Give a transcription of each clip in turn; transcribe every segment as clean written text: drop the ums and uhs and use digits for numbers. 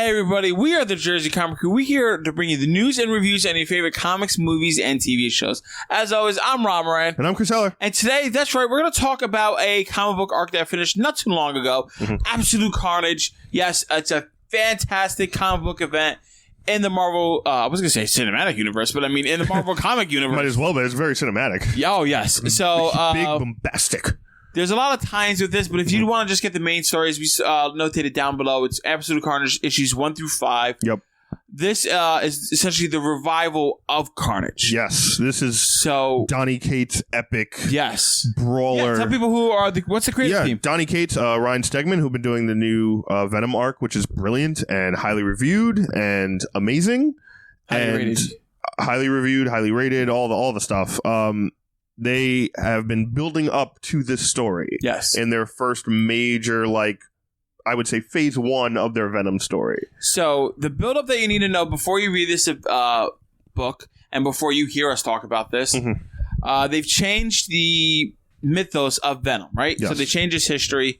Hey everybody, we are the Jersey Comic Krew. We're here to bring you the news and reviews on your favorite comics, movies, and TV shows. As always, I'm Rob Moran. And I'm Chris Heller. And today, that's right, we're going to talk about a comic book arc that I finished not too long ago. Absolute Carnage. Yes, it's a fantastic comic book event in the Marvel, I was going to say cinematic universe, but I mean in the Marvel comic universe. Might as well, but it's very cinematic. Oh, yes. So, big, bombastic. There's a lot of tie-ins with this, but if you want to just get the main stories, we notated down below. It's Absolute Carnage issues 1 through 5. Yep. This is essentially the revival of Carnage. Yes, this is Donny Cates' epic brawler. Yeah, tell people who are what's the creative team? Donny Cates, Ryan Stegman, who've been doing the new Venom arc, which is brilliant and highly reviewed and amazing. Highly reviewed, highly rated, all the stuff. They have been building up to this story. Yes. In their first major, I would say, phase 1 of their Venom story. So, the build-up that you need to know before you read this book and before you hear us talk about this, they've changed the mythos of Venom, right? Yes. So, they changed his history.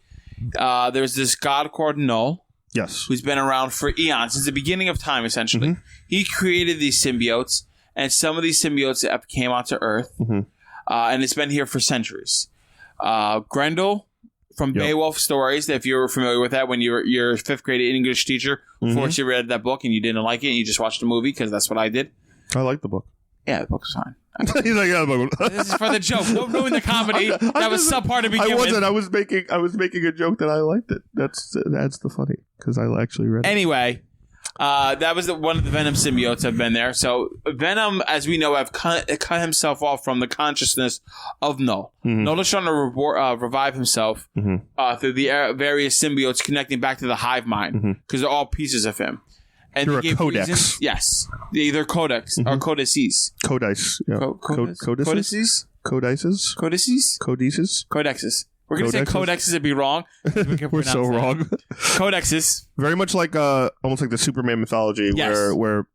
There's this god called Null. Yes. Who's been around for eons, since the beginning of time, essentially. He created these symbiotes, and some of these symbiotes came onto Earth. And it's been here for centuries. Grendel from Beowulf Stories, if you're familiar with that, when your fifth grade English teacher forced you to read that book and you didn't like it and you just watched the movie, because that's what I did. I like the book. Yeah, the book was fine. He's like, yeah, the book. This is for the joke. Don't ruin the comedy. That was subpart to begin with. I was making a joke that I liked it. That's the funny, because I actually read it. Anyway, that was one of the Venom symbiotes have been there. So Venom, as we know, have cut himself off from the consciousness of Null. Null is trying to revive himself through the various symbiotes connecting back to the hive mind, because they're all pieces of him. And they're a codex. Yes. They're codex or codices. Codice. Yeah. Codices? Codices? Codices? Codices? Codexes. We're going to say codexes and be wrong. We're so wrong. Codexes. Very much like almost like the Superman mythology, where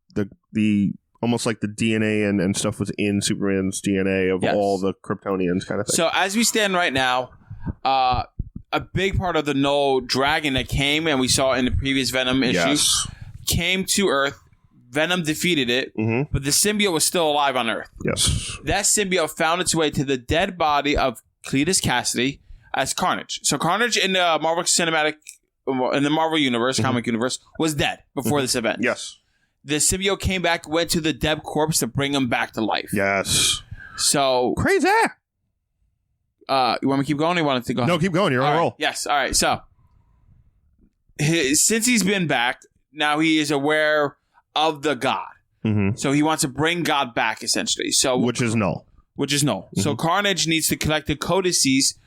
the almost like the DNA and stuff was in Superman's DNA of all the Kryptonians kind of thing. So as we stand right now, a big part of the Null dragon that came, and we saw in the previous Venom issue, came to Earth. Venom defeated it, but the symbiote was still alive on Earth. Yes. That symbiote found its way to the dead body of Cletus Cassidy as Carnage. So Carnage in the Marvel universe, comic universe, was dead before this event. Yes. The symbiote came back, went to the dead corpse to bring him back to life. Yes. So crazy. You want me to keep going? Or you want it to go? No, keep going. You're on a roll. Yes. All right. So since he's been back, now he is aware of the god. So he wants to bring God back, essentially. So which is Null. So Carnage needs to collect the codices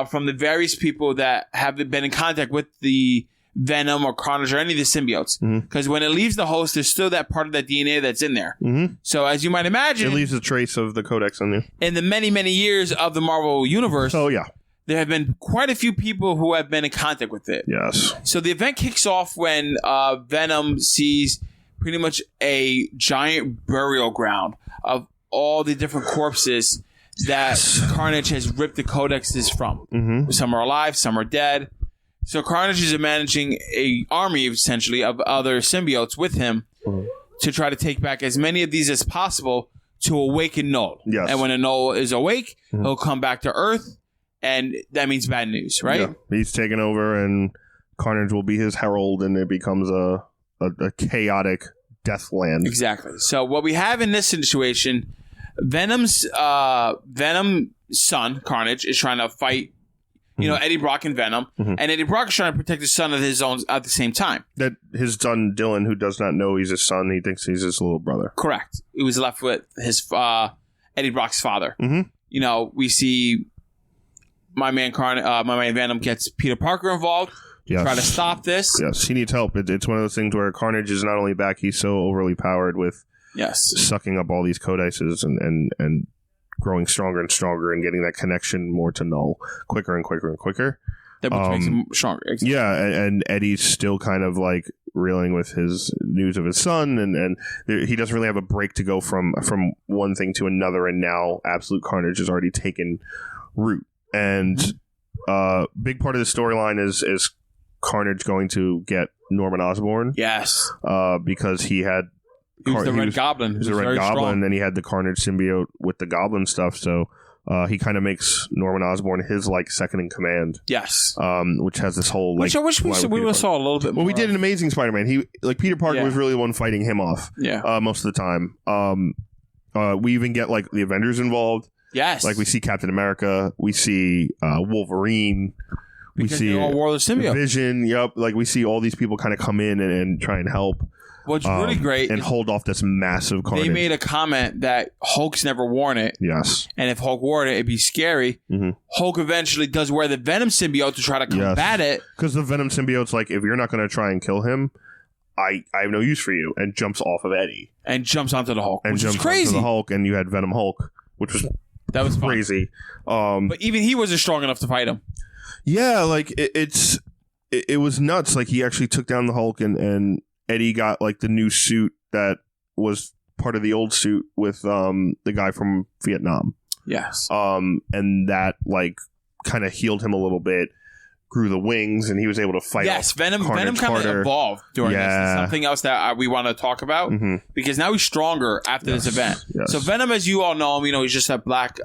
from the various people that have been in contact with the Venom or Carnage or any of the symbiotes. Because when it leaves the host, there's still that part of that DNA that's in there. So as you might imagine, it leaves a trace of the codex in there. In the many, many years of the Marvel universe, there have been quite a few people who have been in contact with it. Yes. So the event kicks off when Venom sees pretty much a giant burial ground of all the different corpses that Carnage has ripped the codexes from. Some are alive, some are dead. So Carnage is managing an army, essentially, of other symbiotes with him to try to take back as many of these as possible to awaken Null. Yes. And when a Null is awake, he'll come back to Earth, and that means bad news, right? Yeah. He's taken over, and Carnage will be his herald, and it becomes a chaotic deathland. Exactly. So what we have in this situation, Venom's son, Carnage, is trying to fight, Eddie Brock and Venom, and Eddie Brock is trying to protect his son of his own at the same time. That his son Dylan, who does not know he's his son, he thinks he's his little brother. Correct. He was left with his Eddie Brock's father. We see my man Venom gets Peter Parker involved. Yes. Try to stop this. Yes, he needs help. It's one of those things where Carnage is not only back, he's so overly powered with sucking up all these codices and growing stronger and stronger and getting that connection more to Null quicker and quicker and quicker. That makes him stronger. Exactly. Yeah, and Eddie's still kind of like reeling with his news of his son, and he doesn't really have a break to go from one thing to another, and now Absolute Carnage has already taken root. And big part of the storyline is Carnage going to get Norman Osborn. Yes. Because he had... He was the Red Goblin. He was a Red Goblin, strong. and he had the Carnage symbiote with the Goblin stuff, so... he kind of makes Norman Osborn his like second in command. Yes. Which has this whole like. Which I wish we saw a little bit more. Well, we did an Amazing Spider-Man. He like Peter Parker was really the one fighting him off. Yeah. Most of the time. We even get like the Avengers involved. Yes. Like we see Captain America. We see Wolverine. Because we see they all wore the symbiote. Vision. Yep. Like we see all these people kind of come in and try and help. What's really great and hold off this massive carnage. They made a comment that Hulk's never worn it. Yes. And if Hulk wore it, it'd be scary. Mm-hmm. Hulk eventually does wear the Venom symbiote to try to combat it. Because the Venom symbiote's like, if you're not going to try and kill him, I have no use for you. And jumps off of Eddie. And jumps onto the Hulk, which is jumps crazy. onto the Hulk, and you had Venom Hulk, which was crazy. But even he wasn't strong enough to fight him. Yeah, like it was nuts. Like he actually took down the Hulk, and Eddie got like the new suit that was part of the old suit with the guy from Vietnam. Yes. And that like kind of healed him a little bit, grew the wings, and he was able to fight. Yes, Venom kind of harder. evolved during this. It's something else that we want to talk about because now he's stronger after this event. Yes. So Venom, as you all know him, he's just that black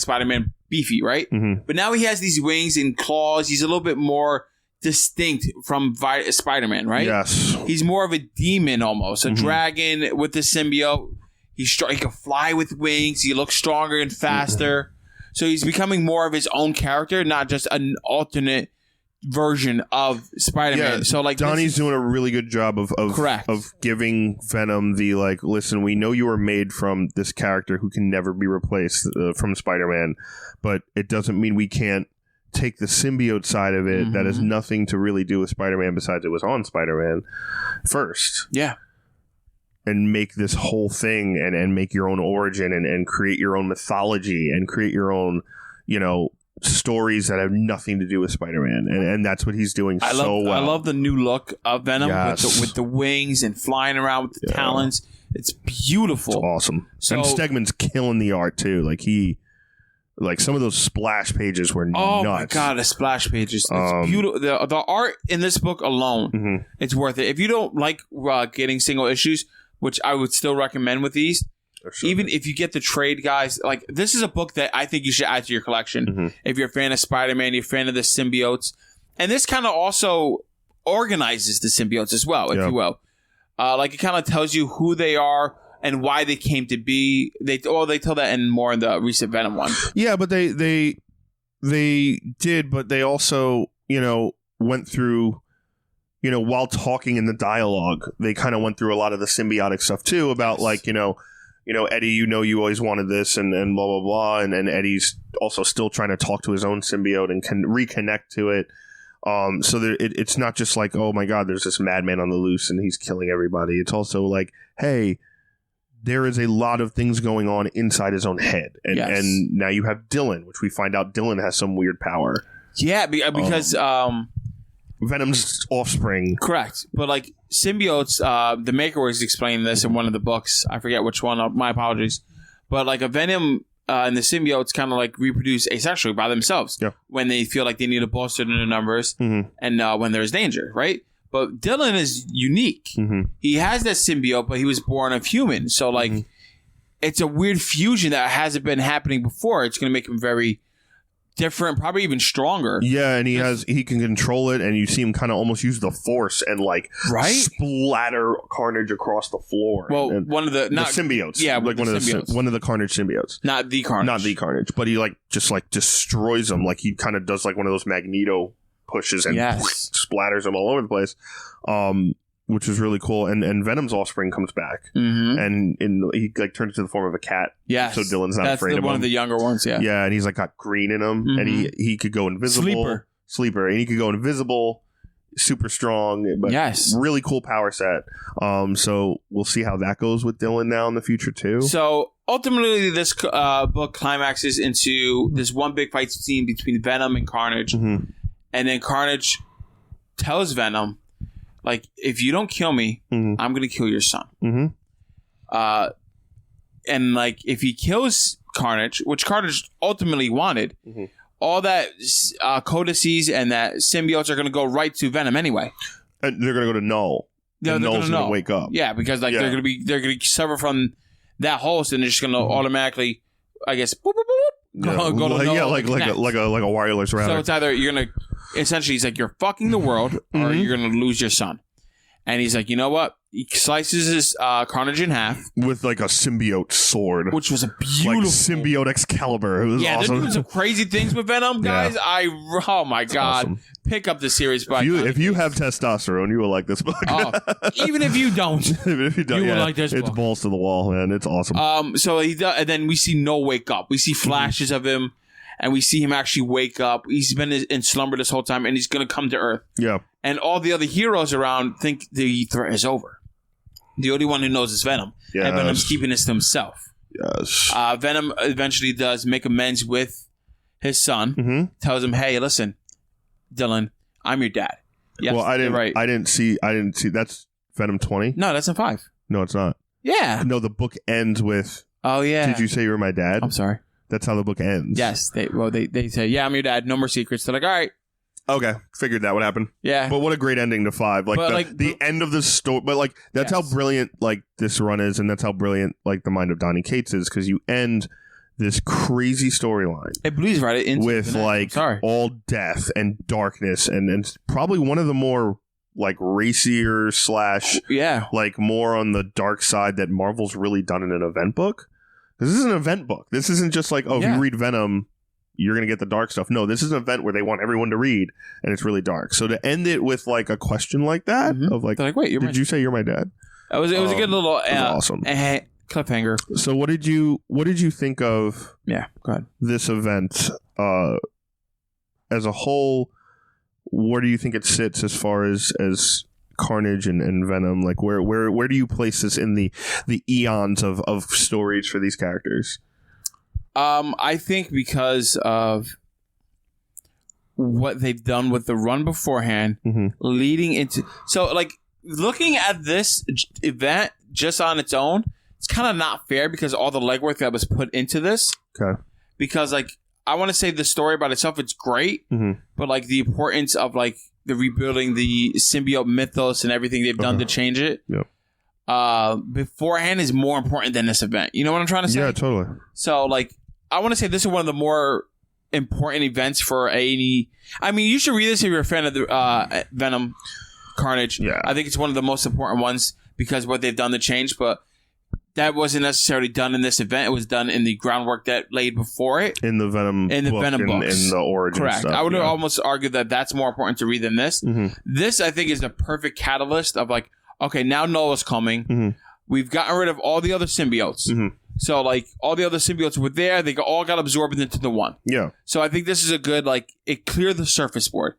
Spider-Man, beefy, right? Mm-hmm. But now he has these wings and claws. He's a little bit more distinct from Spider-Man, right? Yes. He's more of a demon almost, a dragon with the symbiote. He can fly with wings. He looks stronger and faster. So he's becoming more of his own character, not just an alternate version of Spider-Man. Yeah, so like Donnie's doing a really good job of giving Venom the like, listen, we know you were made from this character who can never be replaced from Spider-Man, but it doesn't mean we can't take the symbiote side of it that has nothing to really do with Spider-Man besides it was on Spider-Man first. Yeah. And make this whole thing and make your own origin and create your own mythology and create your own, stories that have nothing to do with Spider-Man. And that's what he's doing so well. I love the new look of Venom with the wings and flying around with the talons. It's beautiful. It's awesome. And Stegman's killing the art too. Like some of those splash pages were nuts. Oh my god, the splash pages! It's beautiful. The art in this book alone, it's worth it. If you don't like getting single issues, which I would still recommend with these, even if you get the trade, guys, like this is a book that I think you should add to your collection. If you're a fan of Spider-Man, you're a fan of the symbiotes, and this kind of also organizes the symbiotes as well, if you will. Like it kind of tells you who they are and why they came to be. They tell that in the recent Venom one. Yeah, but they did, but they also, went through, while talking in the dialogue, they kind of went through a lot of the symbiotic stuff too about like, Eddie, you always wanted this and blah, blah, blah. And Eddie's also still trying to talk to his own symbiote and can reconnect to it. So it's not just like, oh my God, there's this madman on the loose and he's killing everybody. It's also like, hey, there is a lot of things going on inside his own head. And now you have Dylan, which we find out Dylan has some weird power. Yeah, because Venom's offspring. Correct. But like symbiotes, the maker was explaining this in one of the books. I forget which one. My apologies. But like a Venom and the symbiotes kind of like reproduce asexually by themselves when they feel like they need to bolster their numbers and when there's danger, right? But Dylan is unique. He has that symbiote, but he was born of human. So, like, it's a weird fusion that hasn't been happening before. It's going to make him very different, probably even stronger. Yeah, and he can control it, and you see him kind of almost use the Force and, like, splatter Carnage across the floor. Well, one of the symbiotes. Yeah, like one of the Carnage symbiotes. Not the Carnage. But he, like, just, like, destroys them. Like, he kind of does, like, one of those Magneto pushes and splatters them all over the place, which is really cool. And Venom's offspring comes back, and he like turns into the form of a cat. Yeah, so Dylan's not afraid of him. That's one of the younger ones. Yeah, yeah, and he's like got green in him, and he could go invisible. Sleeper, and he could go invisible. Super strong, but really cool power set. So we'll see how that goes with Dylan now in the future too. So ultimately, this book climaxes into this one big fight scene between Venom and Carnage. And then Carnage tells Venom, like, if you don't kill me, I'm going to kill your son. And, like, if he kills Carnage, which Carnage ultimately wanted, all that codices and that symbiotes are going to go right to Venom anyway. And they're going to go to Null. Yeah, they're Null's going to wake up. Yeah, because like they're going to suffer from that host, and they're just going to automatically, I guess, boop, boop, boop, go to Null. Like a wireless router. So it's either you're going to essentially, he's like, you're fucking the world, or you're going to lose your son. And he's like, you know what? He slices his Carnage in half with like a symbiote sword, which was a beautiful like symbiote Excalibur. It was awesome. they're doing some crazy things with Venom, guys. Oh my god, awesome. Pick up the series. If you have testosterone, you will like this book. Even if you don't, you will like this book. It's balls to the wall, man. It's awesome. So he does, and then we see Null wake up. We see flashes of him. And we see him actually wake up. He's been in slumber this whole time, and he's going to come to Earth. Yeah. And all the other heroes around think the threat is over. The only one who knows is Venom. Yes. And Venom's keeping this to himself. Yes. Venom eventually does make amends with his son. Tells him, "Hey, listen, Dylan, I'm your dad." Yes, well, I didn't see. That's Venom 20. No, that's in 5. No, it's not. Yeah. No, the book ends with. Oh yeah. Did you say you were my dad? I'm sorry. That's how the book ends. Yes. They say, yeah, I'm your dad. No more secrets. They're like, all right. Okay. Figured that would happen. Yeah. But what a great ending to 5. Like the end of the story. But like that's how brilliant like this run is, and that's how brilliant like the mind of Donny Cates is, because you end this crazy storyline. It bleeds right into with like all death and darkness, and probably one of the more like racier / like more on the dark side that Marvel's really done in an event book. This is an event book. This isn't just like, if you read Venom, you're going to get the dark stuff. No, this is an event where they want everyone to read, and it's really dark. So to end it with like a question like that, of like, wait, did you say you're my dad? It was a good little awesome cliffhanger. So what did you think of? Yeah, go ahead. This event as a whole? Where do you think it sits as far as Carnage and Venom? Like where do you place this in the eons of stories for these characters? I think because of what they've done with the run beforehand, leading into like looking at this event just on its own, it's kind of not fair because all the legwork that was put into this. Okay. Because like I want to say the story by itself, it's great, but like the importance of like the rebuilding the symbiote mythos and everything they've done to change it beforehand is more important than this event. You know what I'm trying to say? Yeah, totally. So like I want to say this is one of the more important events for any. I mean, you should read this if you're a fan of the Venom Carnage. Yeah, I think it's one of the most important ones because of what they've done to change, but that wasn't necessarily done in this event. It was done in the groundwork that laid before it. In the Venom books. In the origin Correct. stuff. I would almost argue that that's more important to read than this. This, I think, is the perfect catalyst of like, okay, now Nola's coming. We've gotten rid of all the other symbiotes. So, like, all the other symbiotes were there. They all got absorbed into the one. Yeah. So, I think this is a good, like, it cleared the surface board.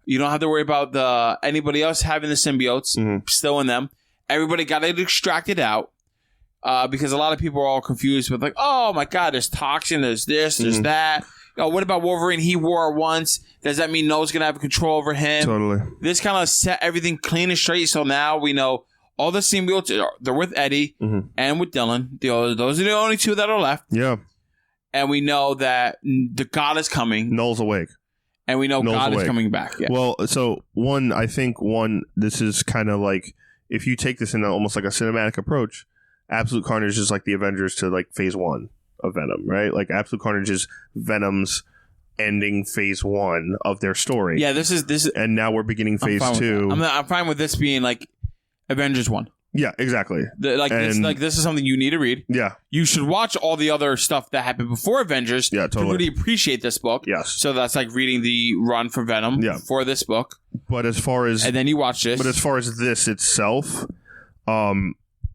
You don't have to worry about anybody else having the symbiotes still in them. Everybody got it extracted out. Because a lot of people are all confused with like, oh my god, there's toxin, there's this, there's that. What about Wolverine? He wore it once. Does that mean Noah's going to have control over him? Totally. This kind of set everything clean and straight. So now we know all the symbiotes, they're with Eddie and with Dylan. Those are the only two that are left. Yeah. And we know that the god is coming. Null's awake. And we know God is coming back. Yeah. Well, so I think this is kind of like, if you take this in almost like a cinematic approach, Absolute Carnage is like the Avengers to like phase 1 of Venom, right? Like Absolute Carnage is Venom's ending phase 1 of their story. Yeah, this is and now we're beginning phase 2. I'm fine with this being like Avengers 1. Yeah, exactly. This is something you need to read. Yeah. You should watch all the other stuff that happened before Avengers to really appreciate this book. Yes. So that's like reading the run for Venom for this book. But as far as and then you watch this. But as far as this itself,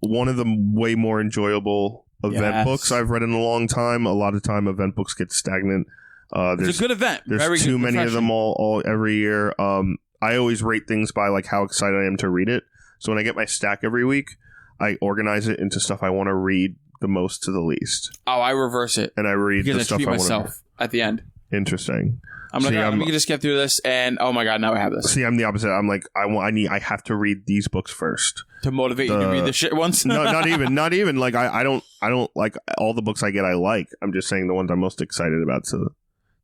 one of the way more enjoyable event books I've read in a long time. A lot of time event books get stagnant. It's a good event. There's too many of them all every year. I always rate things by like how excited I am to read it. So when I get my stack every week, I organize it into stuff I want to read the most to the least. Oh, I reverse it. And I read the stuff I want to myself at the end. Interesting. I'm like, let me just get through this, and oh my god, now I have this. See, I'm the opposite. I'm like, I have to read these books first to motivate you to read the shit ones. No, not even. Like I don't like all the books I get. I like. I'm just saying the ones I'm most excited about to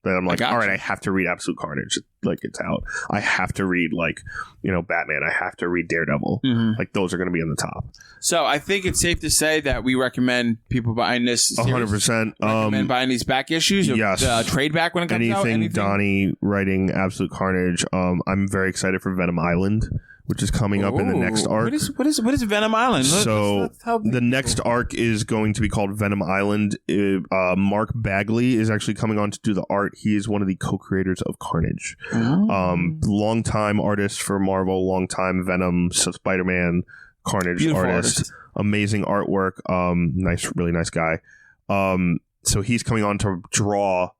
that I'm like, all right, I have to read Absolute Carnage. Like, it's out. I have to read, like, Batman. I have to read Daredevil. Like, those are going to be in the top. So I think it's safe to say that we recommend people buying this series. 100%. Recommend buying these back issues. Yes. Trade back when it comes out. Anything Donnie writing Absolute Carnage. I'm very excited for Venom Island, which is coming up in the next arc. What is Venom Island? So the next arc is going to be called Venom Island. Mark Bagley is actually coming on to do the art. He is one of the co-creators of Carnage. Long-time artist for Marvel, long-time Venom, Spider-Man, Carnage Beautiful artist. Amazing artwork. Really nice guy. So he's coming on to draw.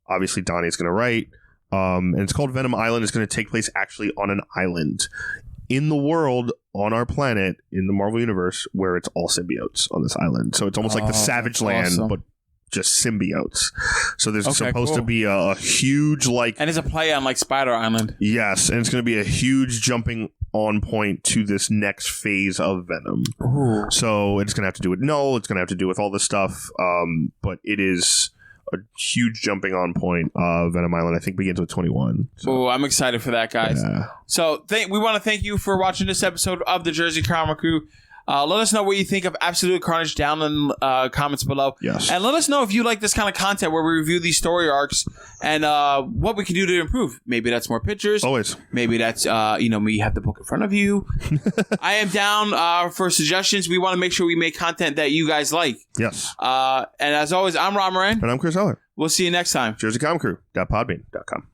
Obviously, Donnie's going to write. And it's called Venom Island. It's going to take place actually on an island in the world, on our planet, in the Marvel Universe, where it's all symbiotes on this island. So it's almost like the Savage Land, but just symbiotes. So there's supposed to be a huge, like... And it's a play on, like, Spider Island. Yes, and it's going to be a huge jumping on point to this next phase of Venom. Ooh. So it's going to have to do with Null. It's going to have to do with all this stuff. But it is... a huge jumping on point. Venom Island, I think, begins with 21. So. Oh, I'm excited for that, guys. Yeah. So we want to thank you for watching this episode of the Jersey Comic Krew. Let us know what you think of Absolute Carnage down in the comments below. Yes. And let us know if you like this kind of content where we review these story arcs and what we can do to improve. Maybe that's more pictures. Always. Maybe that's, me have the book in front of you. I am down for suggestions. We want to make sure we make content that you guys like. Yes. And as always, I'm Rob Moran. And I'm Chris Heller. We'll see you next time. JerseyComicKrew.podbean.com.